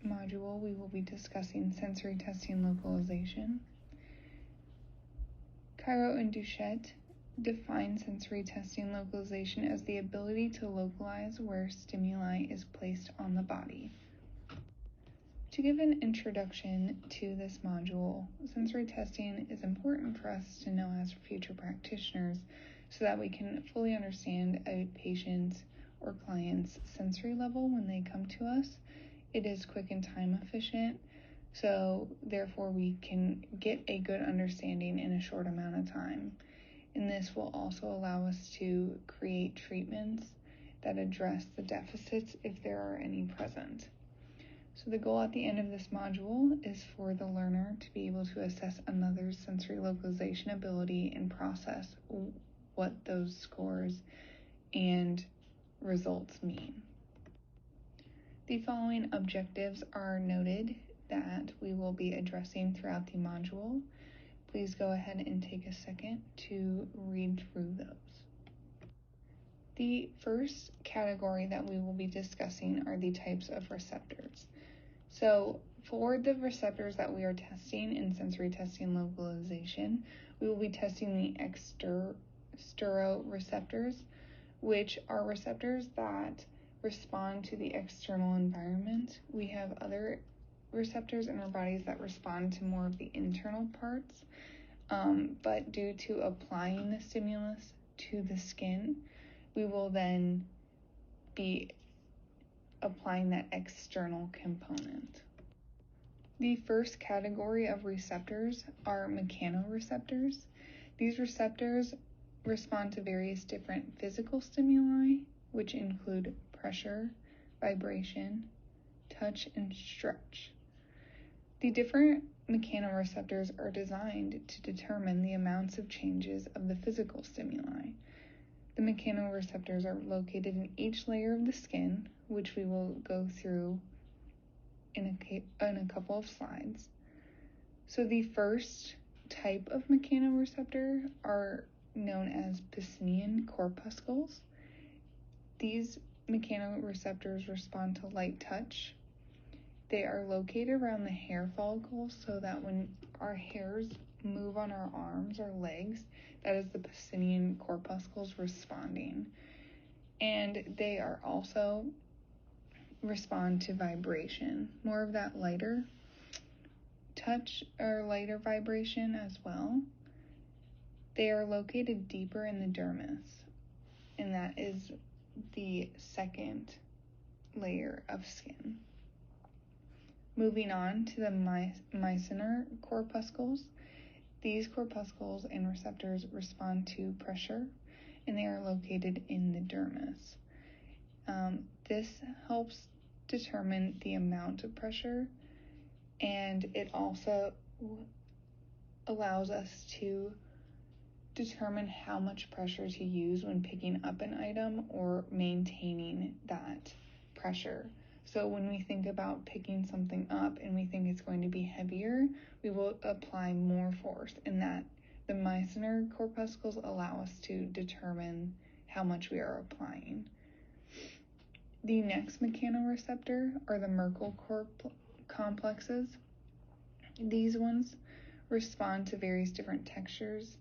module, we will be discussing sensory testing localization. Cairo and Duchette define sensory testing localization as the ability to localize where stimuli is placed on the body. To give an introduction to this module, sensory testing is important for us to know as future practitioners so that we can fully understand a patient's or client's sensory level when they come to us. It is quick and time efficient, so therefore we can get a good understanding in a short amount of time. And this will also allow us to create treatments that address the deficits if there are any present. So the goal at the end of this module is for the learner to be able to assess another's sensory localization ability and process what those scores and results mean. The following objectives are noted that we will be addressing throughout the module. Please go ahead and take a second to read through those. The first category that we will be discussing are the types of receptors. So for the receptors that we are testing in sensory testing localization, we will be testing the exteroreceptors, which are receptors that respond to the external environment. We have other receptors in our bodies that respond to more of the internal parts, but due to applying the stimulus to the skin, we will then be applying that external component. The first category of receptors are mechanoreceptors. These receptors respond to various different physical stimuli, which include pressure, vibration, touch, and stretch. The different mechanoreceptors are designed to determine the amounts of changes of the physical stimuli. The mechanoreceptors are located in each layer of the skin, which we will go through in a couple of slides. So the first type of mechanoreceptor are known as Pacinian corpuscles. These mechanoreceptors respond to light touch. They are located around the hair follicles so that when our hairs move on our arms or legs, that is the Pacinian corpuscles responding. And they are also respond to vibration, more of that lighter touch or lighter vibration as well. They are located deeper in the dermis, and that is the second layer of skin. Moving on to the myciner corpuscles. These corpuscles and receptors respond to pressure, and they are located in the dermis. This helps determine the amount of pressure, and it also allows us to determine how much pressure to use when picking up an item or maintaining that pressure. So when we think about picking something up and we think it's going to be heavier, we will apply more force, and that the myciner corpuscles allow us to determine how much we are applying. The next mechanoreceptor are the Merkel complexes. These ones respond to various different textures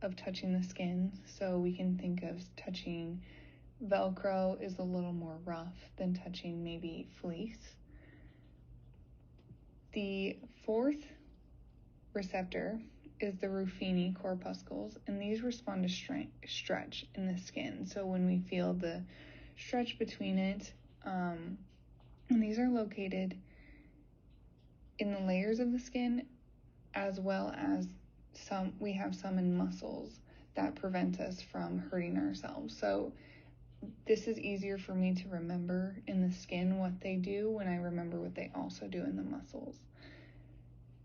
of touching the skin. So we can think of touching Velcro is a little more rough than touching maybe fleece. The fourth receptor is the Ruffini corpuscles, and these respond to stretch in the skin. So when we feel the stretch between it, and these are located in the layers of the skin, as well as we have some in muscles that prevent us from hurting ourselves. So this is easier for me to remember in the skin what they do when I remember what they also do in the muscles.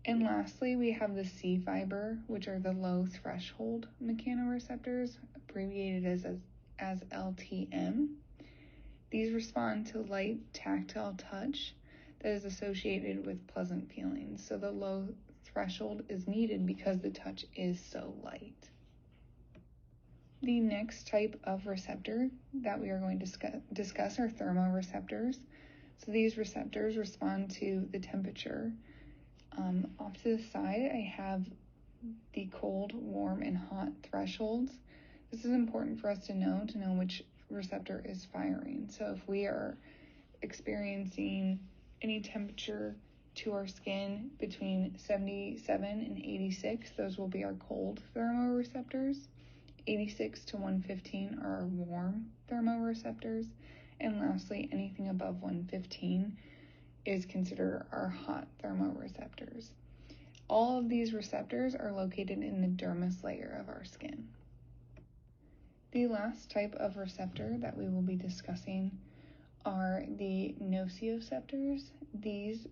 And lastly, we have the C fiber, which are the low threshold mechanoreceptors, abbreviated as LTM. These respond to light tactile touch that is associated with pleasant feelings. So the low threshold is needed because the touch is so light. The next type of receptor that we are going to discuss are thermoreceptors. So these receptors respond to the temperature. Off to the side, I have the cold, warm, and hot thresholds. This is important for us to know which receptor is firing. So if we are experiencing any temperature to our skin between 77 and 86, those will be our cold thermoreceptors. 86 to 115 are our warm thermoreceptors. And lastly, anything above 115 is considered our hot thermoreceptors. All of these receptors are located in the dermis layer of our skin. The last type of receptor that we will be discussing are the nociceptors. These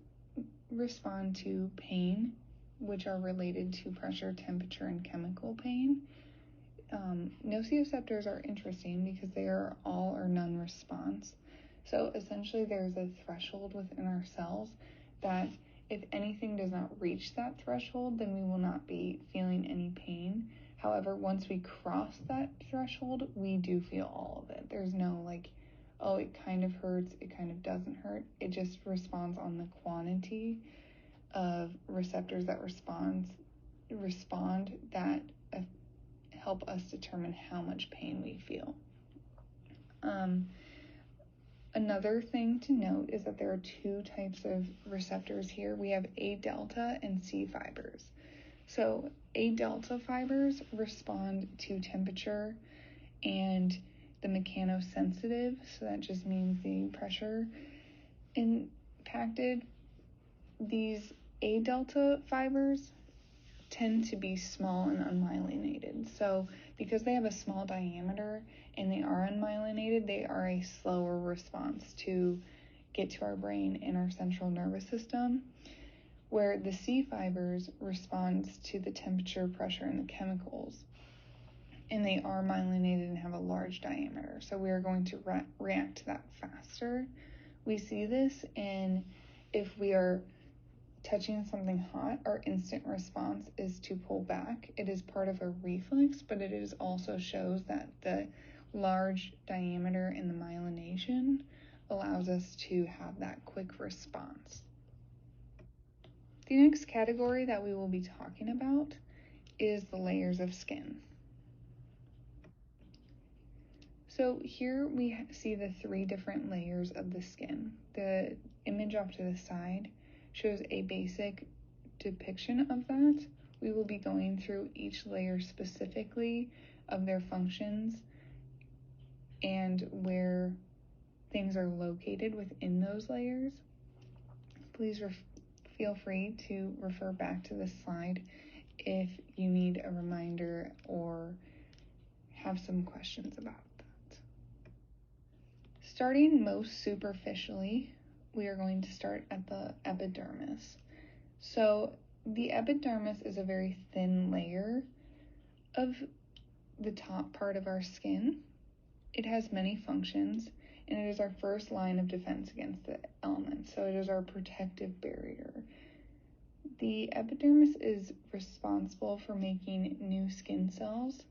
respond to pain, which are related to pressure, temperature, and chemical pain. Nociceptors are interesting because they are all or none response. So essentially there's a threshold within our cells that if anything does not reach that threshold, then we will not be feeling any pain. However, once we cross that threshold, we do feel all of it. There's no oh, it kind of hurts, it kind of doesn't hurt. It just responds on the quantity of receptors that respond that help us determine how much pain we feel. Another thing to note is that there are two types of receptors here. We have A delta and C fibers. So A delta fibers respond to temperature and the mechanosensitive, so that just means the pressure impacted. These A delta fibers tend to be small and unmyelinated. So because they have a small diameter and they are unmyelinated, they are a slower response to get to our brain and our central nervous system, where the C fibers responds to the temperature, pressure, and the chemicals, and they are myelinated and have a large diameter. So we are going to react to that faster. We see this in if we are touching something hot, our instant response is to pull back. It is part of a reflex, but it is also shows that the large diameter in the myelination allows us to have that quick response. The next category that we will be talking about is the layers of skin. So here we see the three different layers of the skin. The image off to the side shows a basic depiction of that. We will be going through each layer specifically of their functions and where things are located within those layers. Please feel free to refer back to this slide if you need a reminder or have some questions about that. Starting most superficially, we are going to start at the epidermis. So the epidermis is a very thin layer of the top part of our skin. It has many functions, and it is our first line of defense against the elements. So it is our protective barrier. The epidermis is responsible for making new skin cells,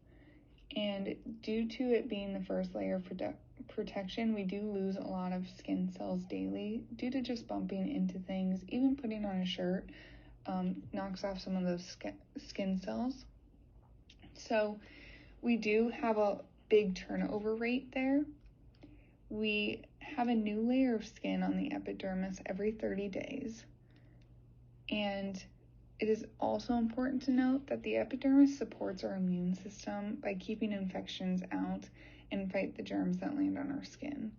and due to it being the first layer of protection, we do lose a lot of skin cells daily due to just bumping into things. Even putting on a shirt knocks off some of those skin cells. So we do have a big turnover rate there. We have a new layer of skin on the epidermis every 30 days. And it is also important to note that the epidermis supports our immune system by keeping infections out and fight the germs that land on our skin.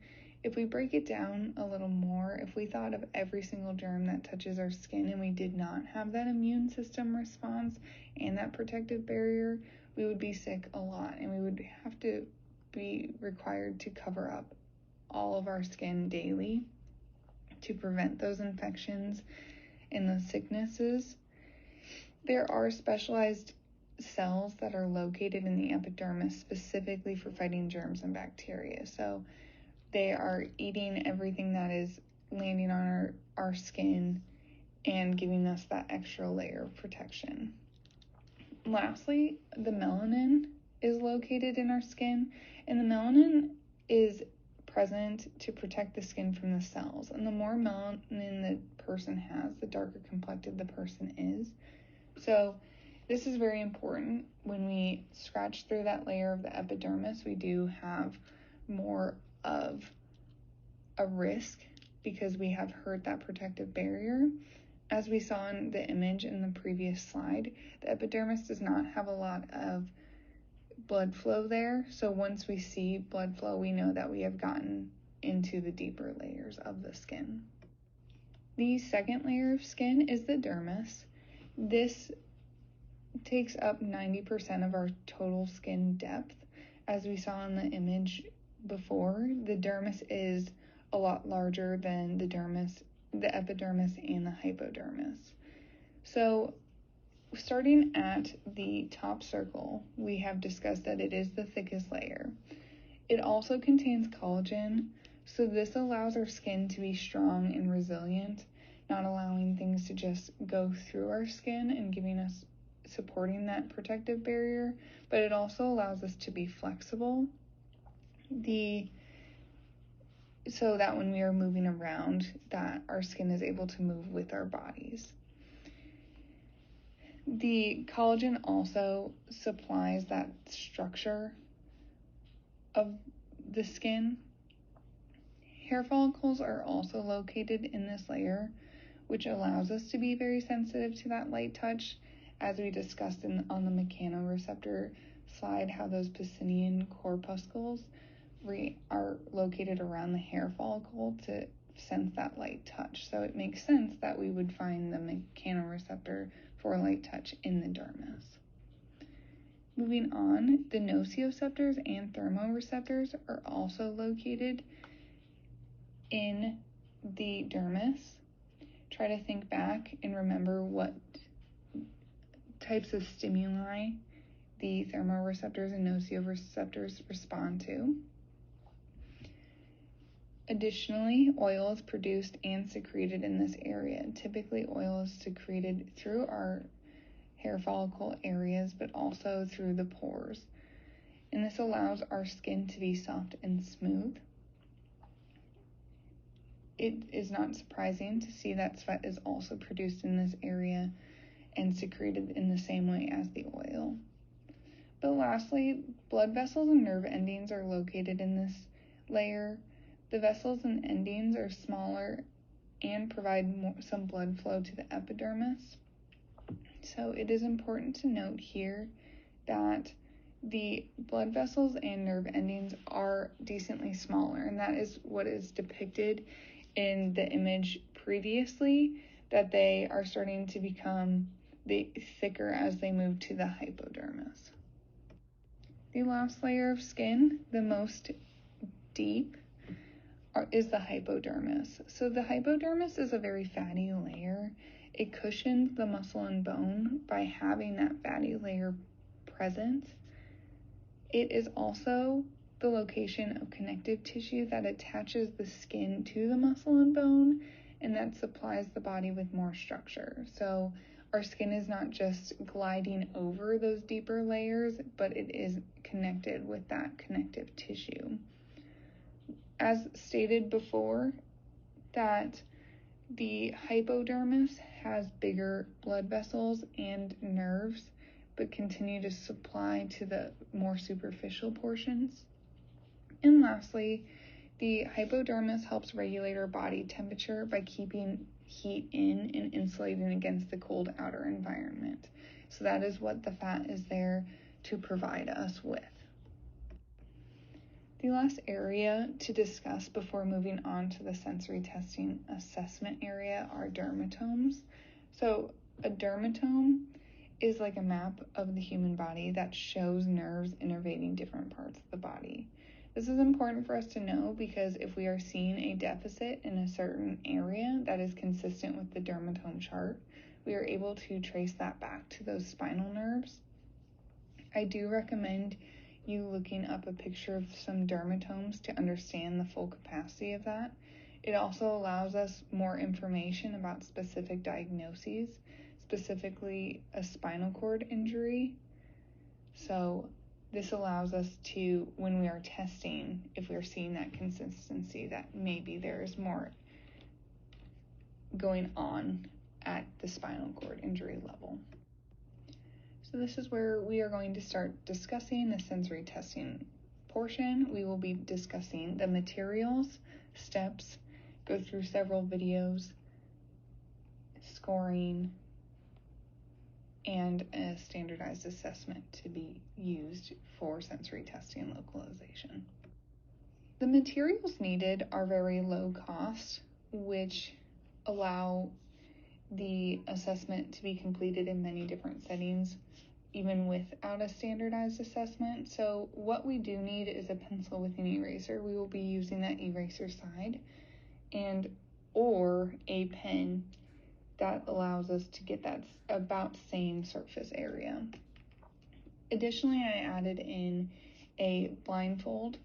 If we break it down a little more, if we thought of every single germ that touches our skin and we did not have that immune system response and that protective barrier, we would be sick a lot, and we would have to be required to cover up all of our skin daily to prevent those infections and those sicknesses. There are specialized cells that are located in the epidermis specifically for fighting germs and bacteria. So they are eating everything that is landing on our skin and giving us that extra layer of protection. Lastly, the melanin is located in our skin, and the melanin is present to protect the skin from the cells. And the more melanin the person has, the darker complected the person is. So this is very important. When we scratch through that layer of the epidermis, we do have more of a risk because we have hurt that protective barrier. As we saw in the image in the previous slide, the epidermis does not have a lot of blood flow there. So once we see blood flow, we know that we have gotten into the deeper layers of the skin. The second layer of skin is the dermis. This takes up 90% of our total skin depth. As we saw in the image before, the dermis is a lot larger than the dermis, the epidermis, and the hypodermis. So starting at the top circle, we have discussed that it is the thickest layer. It also contains collagen, so this allows our skin to be strong and resilient, not allowing things to just go through our skin and supporting that protective barrier, but it also allows us to be flexible, so that when we are moving around, that our skin is able to move with our bodies. The collagen also supplies that structure of the skin. Hair follicles are also located in this layer, which allows us to be very sensitive to that light touch, as we discussed on the mechanoreceptor slide, how those Pacinian corpuscles are located around the hair follicle to sense that light touch. So it makes sense that we would find the mechanoreceptor for light touch in the dermis. Moving on, the nociceptors and thermoreceptors are also located in the dermis. Try to think back and remember what types of stimuli the thermoreceptors and nociceptors respond to. Additionally, oil is produced and secreted in this area. Typically, oil is secreted through our hair follicle areas, but also through the pores. And this allows our skin to be soft and smooth. It is not surprising to see that sweat is also produced in this area and secreted in the same way as the oil. But lastly, blood vessels and nerve endings are located in this layer. The vessels and endings are smaller and provide some blood flow to the epidermis. So it is important to note here that the blood vessels and nerve endings are decently smaller, and that is what is depicted in the image previously, that they are starting to become thicker as they move to the hypodermis. The last layer of skin, the most deep, is the hypodermis. So the hypodermis is a very fatty layer. It cushions the muscle and bone by having that fatty layer present. It is also the location of connective tissue that attaches the skin to the muscle and bone, and that supplies the body with more structure. So our skin is not just gliding over those deeper layers, but it is connected with that connective tissue. As stated before, that the hypodermis has bigger blood vessels and nerves, but continue to supply to the more superficial portions. And lastly, the hypodermis helps regulate our body temperature by keeping heat in and insulating against the cold outer environment. So that is what the fat is there to provide us with. The last area to discuss before moving on to the sensory testing assessment area are dermatomes. So a dermatome is like a map of the human body that shows nerves innervating different parts of the body. This is important for us to know because if we are seeing a deficit in a certain area that is consistent with the dermatome chart, we are able to trace that back to those spinal nerves. I do recommend you looking up a picture of some dermatomes to understand the full capacity of that. It also allows us more information about specific diagnoses, specifically a spinal cord injury. So this allows us to, when we are testing, if we're seeing that consistency, that maybe there's more going on at the spinal cord injury level. So this is where we are going to start discussing the sensory testing portion. We will be discussing the materials, steps, go through several videos, scoring, and a standardized assessment to be used for sensory testing and localization. The materials needed are very low cost, which allow the assessment to be completed in many different settings, even without a standardized assessment. So what we do need is a pencil with an eraser. We will be using that eraser side, and or a pen that allows us to get that about same surface area. Additionally, I added in a blindfold.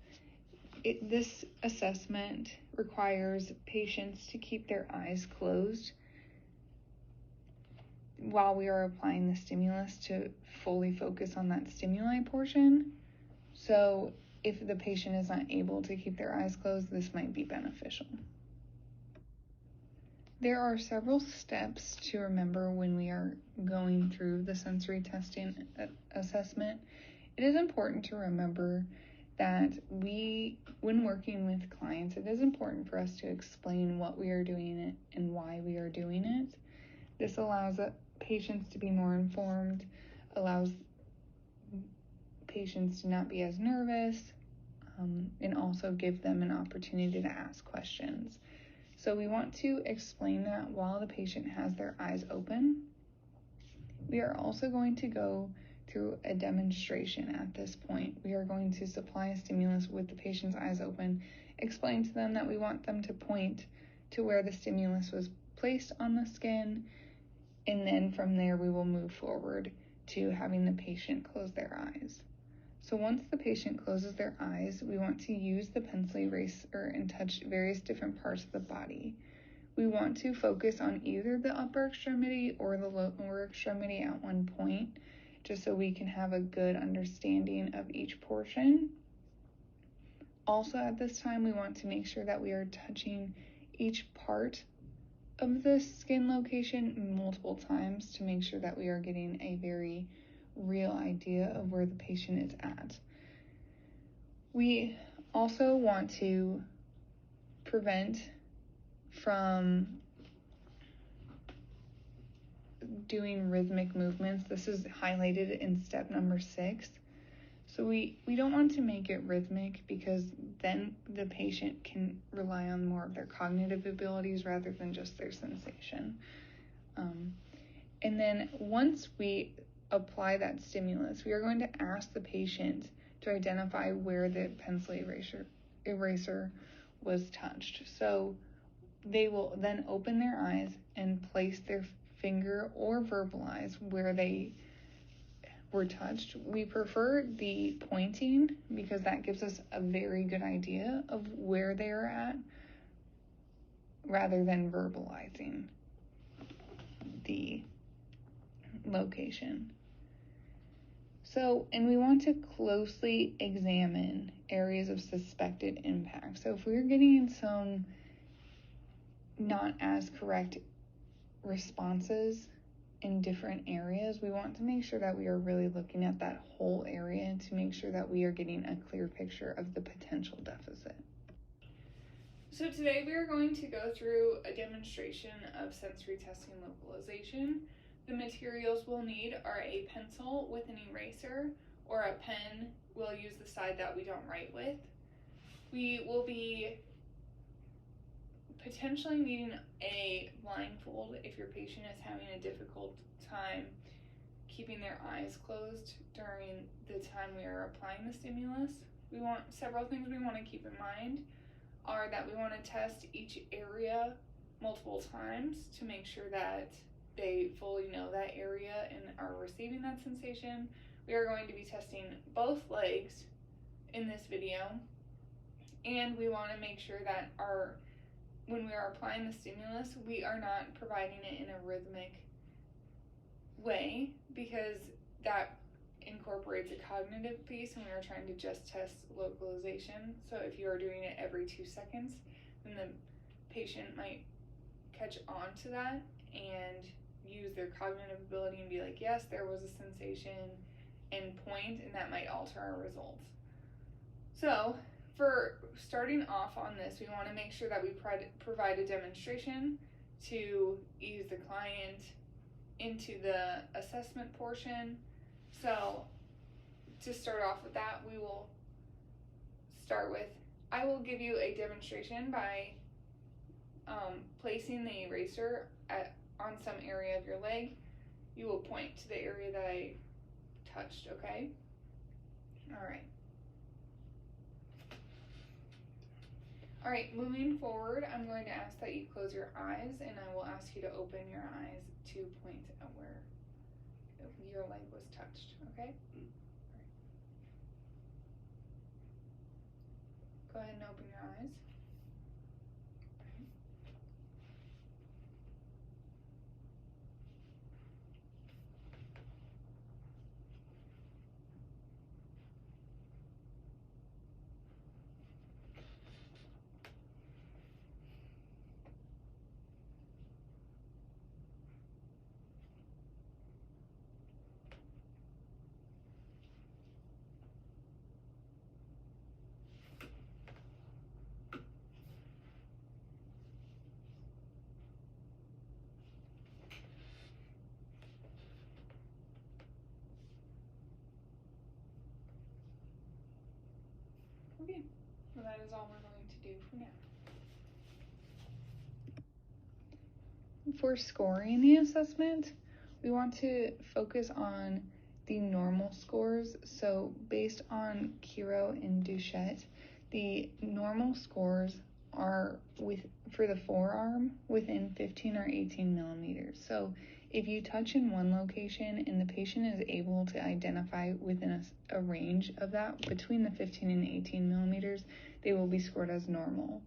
This assessment requires patients to keep their eyes closed while we are applying the stimulus to fully focus on that stimuli portion. So if the patient is not able to keep their eyes closed, this might be beneficial. There are several steps to remember when we are going through the sensory testing assessment. It is important to remember that when working with clients, it is important for us to explain what we are doing and why we are doing it. This allows patients to be more informed, allows patients to not be as nervous, and also give them an opportunity to ask questions. So we want to explain that while the patient has their eyes open. We are also going to go through a demonstration at this point. We are going to supply a stimulus with the patient's eyes open, explain to them that we want them to point to where the stimulus was placed on the skin, and then from there we will move forward to having the patient close their eyes. So once the patient closes their eyes, we want to use the pencil eraser and touch various different parts of the body. We want to focus on either the upper extremity or the lower extremity at one point, just so we can have a good understanding of each portion. Also at this time, we want to make sure that we are touching each part of the skin location multiple times to make sure that we are getting a very real idea of where the patient is at. We also want to prevent from doing rhythmic movements. This is highlighted in step number 6. So we don't want to make it rhythmic because then the patient can rely on more of their cognitive abilities rather than just their sensation. And then once we apply that stimulus, we are going to ask the patient to identify where the pencil eraser was touched. So they will then open their eyes and place their finger or verbalize where they were touched. We prefer the pointing because that gives us a very good idea of where they are at rather than verbalizing the location. So, and we want to closely examine areas of suspected impact. So if we're getting some not as correct responses in different areas, we want to make sure that we are really looking at that whole area to make sure that we are getting a clear picture of the potential deficit. So today we are going to go through a demonstration of sensory testing localization. The materials we'll need are a pencil with an eraser or a pen. We'll use the side that we don't write with. We will be potentially needing a blindfold if your patient is having a difficult time keeping their eyes closed during the time we are applying the stimulus. We want several things we want to keep in mind are that we want to test each area multiple times to make sure that they fully know that area and are receiving that sensation. We are going to be testing both legs in this video, and we want to make sure that when we are applying the stimulus, we are not providing it in a rhythmic way because that incorporates a cognitive piece, and we are trying to just test localization. So if you are doing it every 2 seconds, then the patient might catch on to that and use their cognitive ability and be like, yes, there was a sensation, and point, and that might alter our results. So for starting off on this, we want to make sure that we provide a demonstration to ease the client into the assessment portion. So to start off with that, we will start with, I will give you a demonstration by placing the eraser on some area of your leg. You will point to the area that I touched, okay? All right. All right, moving forward, I'm going to ask that you close your eyes, and I will ask you to open your eyes to point at where your leg was touched, okay? All right. Go ahead and open your eyes. Okay, well that is all we're going to do for now. For scoring the assessment, we want to focus on the normal scores. So based on Kiro and Duchette, the normal scores are for the forearm within 15 or 18 millimeters. So if you touch in one location and the patient is able to identify within a range of that between the 15 and 18 millimeters, they will be scored as normal.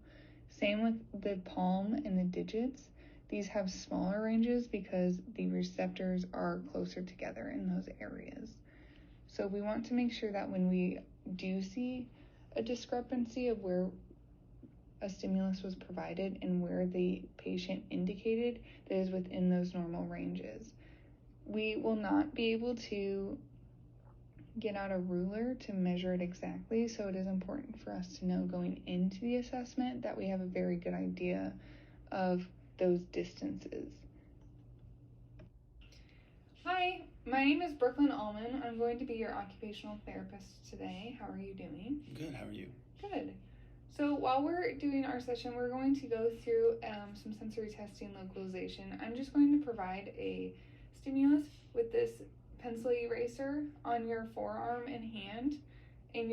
Same with the palm and the digits. These have smaller ranges because the receptors are closer together in those areas. So we want to make sure that when we do see a discrepancy of where a stimulus was provided and where the patient indicated, that is within those normal ranges. We will not be able to get out a ruler to measure it exactly, so it is important for us to know going into the assessment that we have a very good idea of those distances. Hi, my name is Brooklyn Allman. I'm going to be your occupational therapist today. How are you doing? Good, how are you? Good. So while we're doing our session, we're going to go through some sensory testing localization. I'm just going to provide a stimulus with this pencil eraser on your forearm and hand, and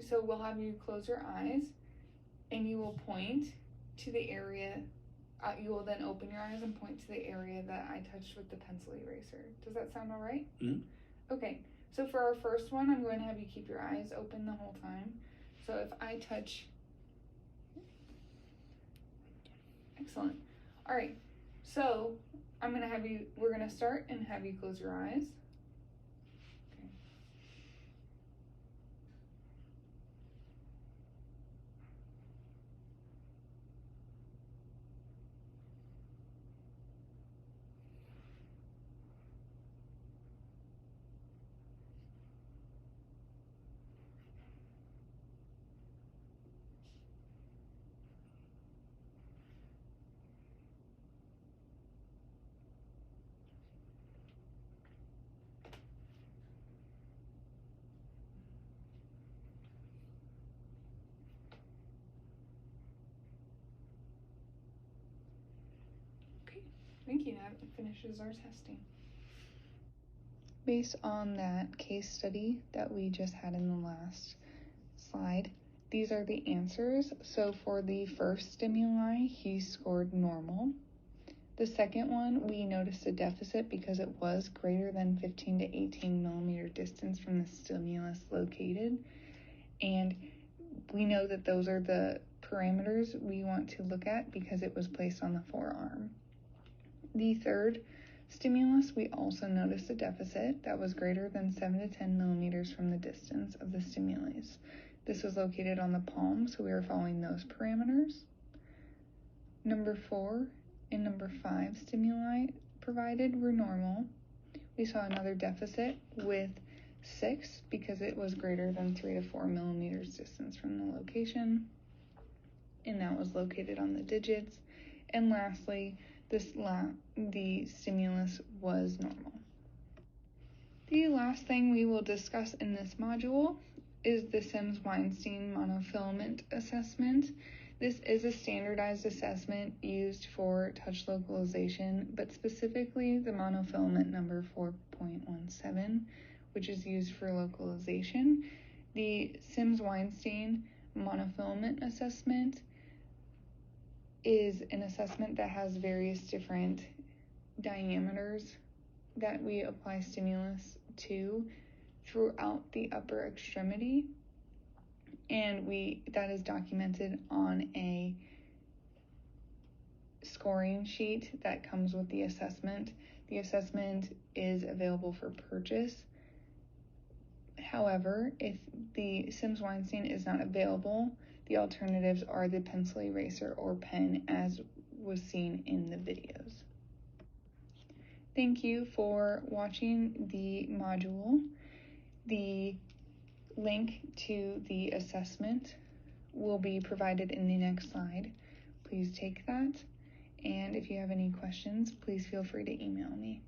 so we'll have you close your eyes and you will point to the area. You will then open your eyes and point to the area that I touched with the pencil eraser. Does that sound all right? Mm-hmm. Okay, so for our first one, I'm going to have you keep your eyes open the whole time. So if I touch, excellent. All right, so we're gonna start and have you close your eyes. Okay. Thank you. That finishes our testing. Based on that case study that we just had in the last slide, these are the answers. So for the first stimuli, he scored normal. The second one, we noticed a deficit because it was greater than 15 to 18 millimeter distance from the stimulus located. And we know that those are the parameters we want to look at because it was placed on the forearm. The third Stimulus, we also noticed a deficit that was greater than 7 to 10 millimeters from the distance of the stimulus. This was located on the palm, so we were following those parameters. Number 4 and number 5 stimuli provided were normal. We saw another deficit with 6 because it was greater than 3 to 4 millimeters distance from the location, and that was located on the digits. And lastly, the stimulus was normal. The last thing we will discuss in this module is the Sims-Weinstein monofilament assessment. This is a standardized assessment used for touch localization, but specifically the monofilament number 4.17, which is used for localization. The Sims-Weinstein monofilament assessment is an assessment that has various different diameters that we apply stimulus to throughout the upper extremity, and that is documented on a scoring sheet that comes with the assessment. The assessment is available for purchase. However, if the Sims-Weinstein is not available, the alternatives are the pencil eraser or pen, as was seen in the videos. Thank you for watching the module. The link to the assessment will be provided in the next slide. Please take that. And if you have any questions, please feel free to email me.